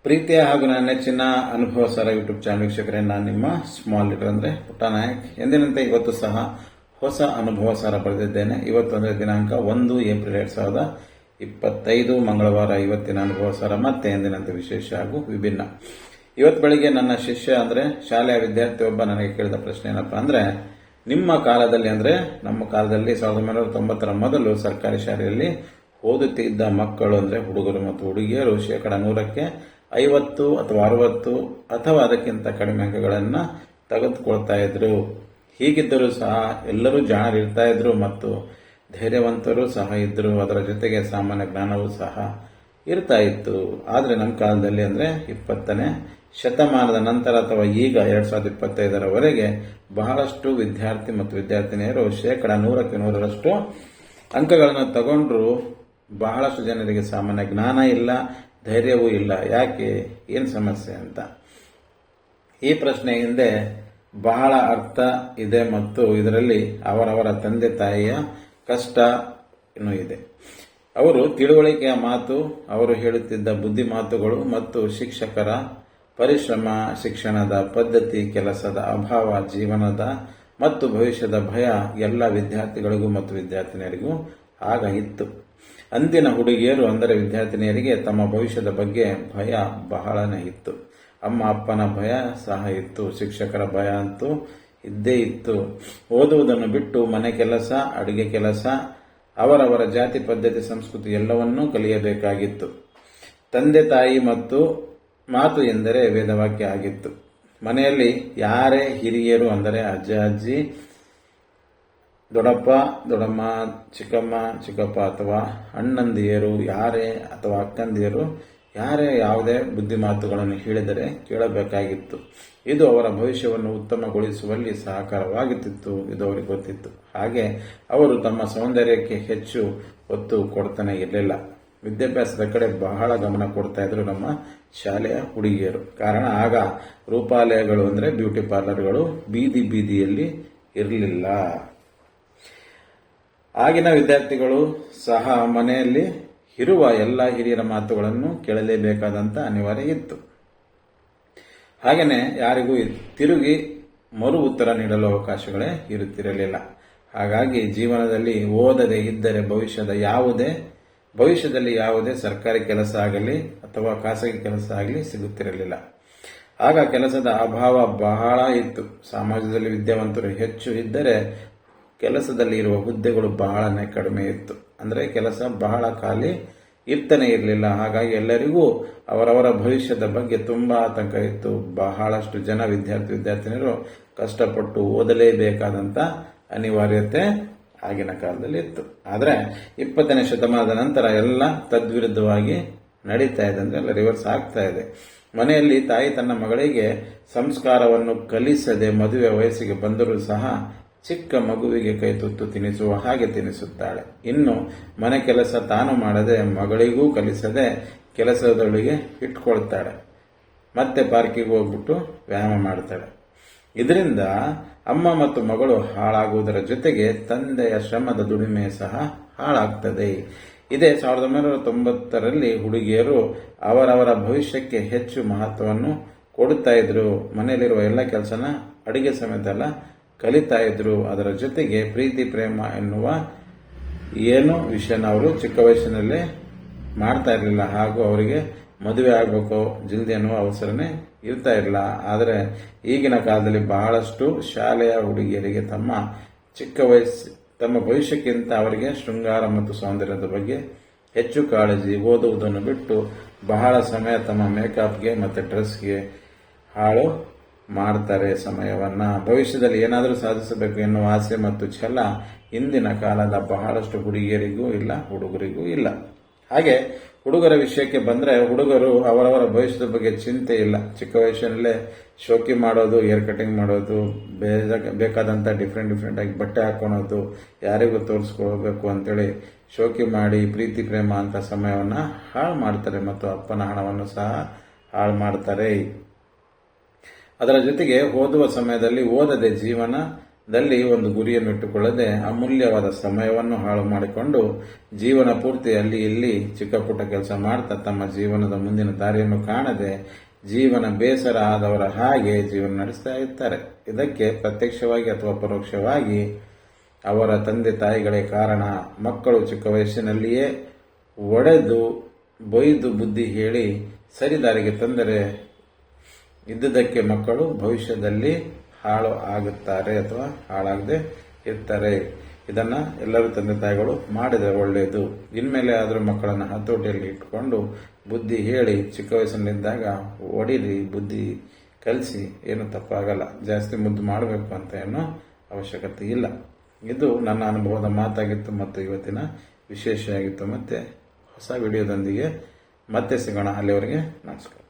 ಪ್ರೀತಿಯ ಹಾಗೂ ನನ್ನ ನೆಚ್ಚಿನ ಅನುಭವ ಸಾರ ಯೂಟ್ಯೂಬ್ ಚಾನಲ್ ವೀಕ್ಷಕರೇ, ನಾನು ನಿಮ್ಮ ಸ್ಮಾಲ್ ಲೀಡರ್ ಅಂದರೆ ಪುಟ್ಟ ನಾಯಕ್. ಎಂದಿನಂತೆ ಇವತ್ತು ಸಹ ಹೊಸ ಅನುಭವ ಸಾರ ಬರೆದಿದ್ದೇನೆ. ಇವತ್ತು ಅಂದರೆ ದಿನಾಂಕ 1 ಏಪ್ರಿಲ್ 2025 ಮಂಗಳವಾರ. ಇವತ್ತಿನ ಅನುಭವ ಸಾರ ಮತ್ತೆ ಎಂದಿನಂತೆ ವಿಶೇಷ ಹಾಗೂ ವಿಭಿನ್ನ. ಇವತ್ತು ಬೆಳಿಗ್ಗೆ ನನ್ನ ಶಿಷ್ಯ ಅಂದರೆ ಶಾಲೆಯ ವಿದ್ಯಾರ್ಥಿ ಒಬ್ಬ ನನಗೆ ಕೇಳಿದ ಪ್ರಶ್ನೆ ಏನಪ್ಪ ಅಂದರೆ, ನಿಮ್ಮ ಕಾಲದಲ್ಲಿ ಅಂದರೆ ನಮ್ಮ ಕಾಲದಲ್ಲಿ 1990ರ ಮೊದಲು ಸರ್ಕಾರಿ ಶಾಲೆಯಲ್ಲಿ ಓದುತ್ತಿದ್ದ ಮಕ್ಕಳು ಅಂದರೆ ಹುಡುಗರು ಮತ್ತು ಹುಡುಗಿಯರು 100%ಕ್ಕೆ 50 ಅಥವಾ 60 ಅಥವಾ ಅದಕ್ಕಿಂತ ಕಡಿಮೆ ಅಂಕಗಳನ್ನು ತೆಗೆದುಕೊಳ್ತಾ ಇದ್ರು. ಹೀಗಿದ್ದರೂ ಸಹ ಎಲ್ಲರೂ ಜಾಣರಿರ್ತಾ ಇದ್ರು ಮತ್ತು ಧೈರ್ಯವಂತರು ಸಹ ಇದ್ರು. ಅದರ ಜೊತೆಗೆ ಸಾಮಾನ್ಯ ಜ್ಞಾನವೂ ಸಹ ಇರ್ತಾ ಇತ್ತು. ಆದರೆ ನಮ್ಮ ಕಾಲದಲ್ಲಿ ಅಂದರೆ 20ನೇ ಶತಮಾನದ ನಂತರ ಅಥವಾ ಈಗ 2025ರವರೆಗೆ ಬಹಳಷ್ಟು ವಿದ್ಯಾರ್ಥಿ ಮತ್ತು ವಿದ್ಯಾರ್ಥಿನಿಯರು 100ಕ್ಕೆ 100ರಷ್ಟು ಅಂಕಗಳನ್ನು ತಗೊಂಡ್ರು. ಬಹಳಷ್ಟು ಜನರಿಗೆ ಸಾಮಾನ್ಯ ಜ್ಞಾನ ಇಲ್ಲ, ಧೈರ್ಯವೂ ಇಲ್ಲ. ಯಾಕೆ, ಏನು ಸಮಸ್ಯೆ ಅಂತ ಈ ಪ್ರಶ್ನೆ ಹಿಂದೆ ಬಹಳ ಅರ್ಥ ಇದೆ ಮತ್ತು ಇದರಲ್ಲಿ ಅವರವರ ತಂದೆ ತಾಯಿಯ ಕಷ್ಟ ಇನ್ನೂ ಇದೆ. ಅವರು ತಿಳುವಳಿಕೆಯ ಮಾತು, ಅವರು ಹೇಳುತ್ತಿದ್ದ ಬುದ್ಧಿ ಮಾತುಗಳು ಮತ್ತು ಶಿಕ್ಷಕರ ಪರಿಶ್ರಮ, ಶಿಕ್ಷಣದ ಪದ್ಧತಿ, ಕೆಲಸದ ಅಭಾವ, ಜೀವನದ ಮತ್ತು ಭವಿಷ್ಯದ ಭಯ ಎಲ್ಲ ವಿದ್ಯಾರ್ಥಿಗಳಿಗೂ ಮತ್ತು ವಿದ್ಯಾರ್ಥಿನಿಯರಿಗೂ ಆಗ ಇತ್ತು. ಅಂದಿನ ಹುಡುಗಿಯರು ಅಂದರೆ ವಿದ್ಯಾರ್ಥಿನಿಯರಿಗೆ ತಮ್ಮ ಭವಿಷ್ಯದ ಬಗ್ಗೆ ಭಯ ಬಹಳನೇ ಇತ್ತು. ಅಮ್ಮ ಅಪ್ಪನ ಭಯ ಸಹ ಇತ್ತು. ಶಿಕ್ಷಕರ ಭಯ ಅಂತೂ ಇದ್ದೇ ಇತ್ತು. ಓದುವುದನ್ನು ಬಿಟ್ಟು ಮನೆ ಕೆಲಸ, ಅಡುಗೆ ಕೆಲಸ, ಅವರವರ ಜಾತಿ ಪದ್ಧತಿ, ಸಂಸ್ಕೃತಿ ಎಲ್ಲವನ್ನೂ ಕಲಿಯಬೇಕಾಗಿತ್ತು. ತಂದೆ ತಾಯಿ ಮತ್ತು ಮಾತು ಎಂದರೆ ವೇದವಾಕ್ಯ ಆಗಿತ್ತು. ಮನೆಯಲ್ಲಿ ಯಾರೇ ಹಿರಿಯರು ಅಂದರೆ ಅಜ್ಜ ಅಜ್ಜಿ, ದೊಡ್ಡಪ್ಪ ದೊಡ್ಡಮ್ಮ, ಚಿಕ್ಕಮ್ಮ ಚಿಕ್ಕಪ್ಪ ಅಥವಾ ಅಣ್ಣಂದಿಯರು ಯಾರೇ ಅಥವಾ ಅಕ್ಕಂದಿಯರು ಯಾರೇ ಯಾವುದೇ ಬುದ್ಧಿ ಮಾತುಗಳನ್ನು ಹೇಳಿದರೆ ಕೇಳಬೇಕಾಗಿತ್ತು. ಇದು ಅವರ ಭವಿಷ್ಯವನ್ನು ಉತ್ತಮಗೊಳಿಸುವಲ್ಲಿ ಸಹಕಾರವಾಗುತ್ತಿತ್ತು. ಇದು ಅವರಿಗೆ ಗೊತ್ತಿತ್ತು. ಹಾಗೆ ಅವರು ತಮ್ಮ ಸೌಂದರ್ಯಕ್ಕೆ ಹೆಚ್ಚು ಒತ್ತು ಕೊಡ್ತಾನೆ ಇರಲಿಲ್ಲ. ವಿದ್ಯಾಭ್ಯಾಸದ ಕಡೆ ಬಹಳ ಗಮನ ಕೊಡ್ತಾ ಇದ್ರು ನಮ್ಮ ಶಾಲೆಯ ಹುಡುಗಿಯರು. ಕಾರಣ ಆಗ ರೂಪಾಲಯಗಳು ಅಂದರೆ ಬ್ಯೂಟಿ ಪಾರ್ಲರ್ಗಳು ಬೀದಿ ಬೀದಿಯಲ್ಲಿ ಇರಲಿಲ್ಲ. ಆಗಿನ ವಿದ್ಯಾರ್ಥಿಗಳು ಸಹ ಮನೆಯಲ್ಲಿ ಇರುವ ಎಲ್ಲ ಹಿರಿಯರ ಮಾತುಗಳನ್ನು ಕೇಳಲೇಬೇಕಾದಂಥ ಅನಿವಾರ್ಯ ಇತ್ತು. ಹಾಗೆಯೇ ಯಾರಿಗೂ ತಿರುಗಿ ಮರು ಉತ್ತರ ನೀಡಲು ಅವಕಾಶಗಳೇ ಇರುತ್ತಿರಲಿಲ್ಲ. ಹಾಗಾಗಿ ಜೀವನದಲ್ಲಿ ಓದದೆ ಇದ್ದರೆ ಭವಿಷ್ಯದಲ್ಲಿ ಯಾವುದೇ ಸರ್ಕಾರಿ ಕೆಲಸ ಆಗಲಿ ಅಥವಾ ಖಾಸಗಿ ಕೆಲಸ ಆಗಲಿ ಸಿಗುತ್ತಿರಲಿಲ್ಲ. ಆಗ ಕೆಲಸದ ಅಭಾವ ಬಹಳ ಇತ್ತು. ಸಮಾಜದಲ್ಲಿ ವಿದ್ಯಾವಂತರು ಹೆಚ್ಚು ಇದ್ದರೆ ಕೆಲಸದಲ್ಲಿ ಇರುವ ಹುದ್ದೆಗಳು ಬಹಳನೇ ಕಡಿಮೆ ಇತ್ತು. ಅಂದರೆ ಕೆಲಸ ಬಹಳ ಖಾಲಿ ಇರ್ತಾನೆ ಇರಲಿಲ್ಲ. ಹಾಗಾಗಿ ಎಲ್ಲರಿಗೂ ಅವರವರ ಭವಿಷ್ಯದ ಬಗ್ಗೆ ತುಂಬ ಆತಂಕ ಇತ್ತು. ಬಹಳಷ್ಟು ಜನ ವಿದ್ಯಾರ್ಥಿನಿಯರು ಕಷ್ಟಪಟ್ಟು ಓದಲೇಬೇಕಾದಂಥ ಅನಿವಾರ್ಯತೆ ಆಗಿನ ಕಾಲದಲ್ಲಿ ಇತ್ತು. ಆದರೆ 20ನೇ ಶತಮಾನದ ನಂತರ ಎಲ್ಲ ತದ್ವಿರುದ್ಧವಾಗಿ ನಡೀತಾ ಇದೆ, ಅಂದರೆ ಎಲ್ಲ ರಿವರ್ಸ್ ಆಗ್ತಾ ಇದೆ. ಮನೆಯಲ್ಲಿ ತಾಯಿ ತನ್ನ ಮಗಳಿಗೆ ಸಂಸ್ಕಾರವನ್ನು ಕಲಿಸದೆ ಮದುವೆ ವಯಸ್ಸಿಗೆ ಬಂದರೂ ಸಹ ಚಿಕ್ಕ ಮಗುವಿಗೆ ಕೈ ತುತ್ತು ತಿನ್ನಿಸುವ ಹಾಗೆ ತಿನ್ನಿಸುತ್ತಾಳೆ. ಇನ್ನು ಮನೆ ಕೆಲಸ ತಾನು ಮಾಡದೆ ಮಗಳಿಗೂ ಕಲಿಸದೆ ಕೆಲಸದೊಳಗೆ ಇಟ್ಕೊಳ್ತಾಳೆ. ಮತ್ತೆ ಪಾರ್ಕಿಗೆ ಹೋಗ್ಬಿಟ್ಟು ವ್ಯಾಯಾಮ ಮಾಡ್ತಾಳೆ. ಇದರಿಂದ ಅಮ್ಮ ಮತ್ತು ಮಗಳು ಹಾಳಾಗುವುದರ ಜೊತೆಗೆ ತಂದೆಯ ಶ್ರಮದ ದುಡಿಮೆ ಸಹ ಹಾಳಾಗ್ತದೆ. ಇದೇ 1990ರಲ್ಲಿ ಹುಡುಗಿಯರು ಅವರವರ ಭವಿಷ್ಯಕ್ಕೆ ಹೆಚ್ಚು ಮಹತ್ವವನ್ನು ಕೊಡುತ್ತಾ ಇದ್ರು. ಮನೆಯಲ್ಲಿರುವ ಎಲ್ಲ ಕೆಲಸನ ಅಡಿಗೆ ಸಮೇತ ಎಲ್ಲ ಕಲಿತಾ ಇದ್ರು. ಅದರ ಜೊತೆಗೆ ಪ್ರೀತಿ ಪ್ರೇಮ ಎನ್ನುವ ಏನು ವಿಷಯನ ಅವರು ಚಿಕ್ಕ ವಯಸ್ಸಿನಲ್ಲೇ ಮಾಡ್ತಾ ಇರಲಿಲ್ಲ. ಹಾಗೂ ಅವರಿಗೆ ಮದುವೆ ಆಗಬೇಕು ಜಲ್ದಿ ಅನ್ನುವ ಅವಸರನೇ ಇರ್ತಾ ಇರಲಿಲ್ಲ. ಆದರೆ ಈಗಿನ ಕಾಲದಲ್ಲಿ ಬಹಳಷ್ಟು ಶಾಲೆಯ ಹುಡುಗಿಯರಿಗೆ ತಮ್ಮ ಭವಿಷ್ಯಕ್ಕಿಂತ ಅವರಿಗೆ ಶೃಂಗಾರ ಮತ್ತು ಸೌಂದರ್ಯದ ಬಗ್ಗೆ ಹೆಚ್ಚು ಕಾಳಜಿ. ಓದುವುದನ್ನು ಬಿಟ್ಟು ಬಹಳ ಸಮಯ ತಮ್ಮ ಮೇಕಪ್ಗೆ ಮತ್ತು ಡ್ರೆಸ್ಗೆ ಹಾಳು ಮಾಡ್ತಾರೆ ಸಮಯವನ್ನ. ಭವಿಷ್ಯದಲ್ಲಿ ಏನಾದರೂ ಸಾಧಿಸಬೇಕು ಎನ್ನುವ ಆಸೆ ಮತ್ತು ಛಲ ಇಂದಿನ ಕಾಲದ ಬಹಳಷ್ಟು ಹುಡುಗಿಯರಿಗೂ ಇಲ್ಲ, ಹುಡುಗರಿಗೂ ಇಲ್ಲ. ಹಾಗೆ ಹುಡುಗರ ವಿಷಯಕ್ಕೆ ಬಂದರೆ, ಹುಡುಗರು ಅವರವರ ಭವಿಷ್ಯದ ಬಗ್ಗೆ ಚಿಂತೆ ಇಲ್ಲ. ಚಿಕ್ಕ ವಯಸ್ಸಿನಲ್ಲೇ ಶೋಕಿ ಮಾಡೋದು, ಹೇರ್ ಕಟಿಂಗ್ ಮಾಡೋದು, ಬೇಕಾದಂಥ ಡಿಫ್ರೆಂಟ್ ಆಗಿ ಬಟ್ಟೆ ಹಾಕೊಳೋದು, ಯಾರಿಗೂ ತೋರಿಸ್ಕೊಳ್ಬೇಕು ಅಂತೇಳಿ ಶೋಕಿ ಮಾಡಿ ಪ್ರೀತಿ ಪ್ರೇಮ ಅಂತ ಸಮಯವನ್ನು ಹಾಳು ಮಾಡ್ತಾರೆ ಮತ್ತು ಅಪ್ಪನ ಹಣವನ್ನು ಸಹ ಹಾಳು ಮಾಡ್ತಾರೆ. ಅದರ ಜೊತೆಗೆ ಓದುವ ಸಮಯದಲ್ಲಿ ಓದದೆ ಜೀವನ ದಲ್ಲಿ ಒಂದು ಗುರಿಯನ್ನು ಇಟ್ಟುಕೊಳ್ಳದೆ ಅಮೂಲ್ಯವಾದ ಸಮಯವನ್ನು ಹಾಳು ಮಾಡಿಕೊಂಡು ಜೀವನ ಪೂರ್ತಿ ಅಲ್ಲಿ ಇಲ್ಲಿ ಚಿಕ್ಕ ಪುಟ್ಟ ಕೆಲಸ ಮಾಡ್ತಾ ತಮ್ಮ ಜೀವನದ ಮುಂದಿನ ದಾರಿಯನ್ನು ಕಾಣದೆ ಜೀವನ ಬೇಸರ ಆದವರ ಹಾಗೆ ಜೀವನ ನಡೆಸ್ತಾ ಇರ್ತಾರೆ. ಇದಕ್ಕೆ ಪ್ರತ್ಯಕ್ಷವಾಗಿ ಅಥವಾ ಪರೋಕ್ಷವಾಗಿ ಅವರ ತಂದೆ ತಾಯಿಗಳೇ ಕಾರಣ. ಮಕ್ಕಳು ಚಿಕ್ಕ ವಯಸ್ಸಿನಲ್ಲಿಯೇ ಒಡೆದು ಬೈದು ಬುದ್ಧಿ ಹೇಳಿ ಸರಿದಾರಿಗೆ ತಂದರೆ ಇದ್ದುದಕ್ಕೆ ಮಕ್ಕಳು ಭವಿಷ್ಯದಲ್ಲಿ ಹಾಳು ಆಗುತ್ತಾರೆ ಅಥವಾ ಹಾಳಾಗದೆ ಇರ್ತಾರೆ. ಇದನ್ನ ಎಲ್ಲರೂ ತಂದೆ ತಾಯಿಗಳು ಮಾಡಿದರೆ ಒಳ್ಳೆಯದು. ಇನ್ಮೇಲೆ ಆದರೂ ಮಕ್ಕಳನ್ನು ಹತೋಟಿಯಲ್ಲಿ ಇಟ್ಟುಕೊಂಡು ಬುದ್ಧಿ ಹೇಳಿ ಚಿಕ್ಕ ವಯಸ್ಸಿನಲ್ಲಿದ್ದಾಗ ಒಡಿರಿ, ಬುದ್ಧಿ ಕಲಿಸಿ, ಏನು ತಪ್ಪಾಗಲ್ಲ. ಜಾಸ್ತಿ ಮುದ್ದು ಮಾಡಬೇಕು ಅಂತ ಏನೋ ಅವಶ್ಯಕತೆ ಇಲ್ಲ. ಇದು ನನ್ನ ಅನುಭವದ ಮಾತಾಗಿತ್ತು ಮತ್ತು ಇವತ್ತಿನ ವಿಶೇಷ ಆಗಿತ್ತು. ಮತ್ತೆ ಹೊಸ ವಿಡಿಯೋದೊಂದಿಗೆ ಮತ್ತೆ ಸಿಗೋಣ. ಅಲ್ಲಿವರೆಗೆ ನಮಸ್ಕಾರ.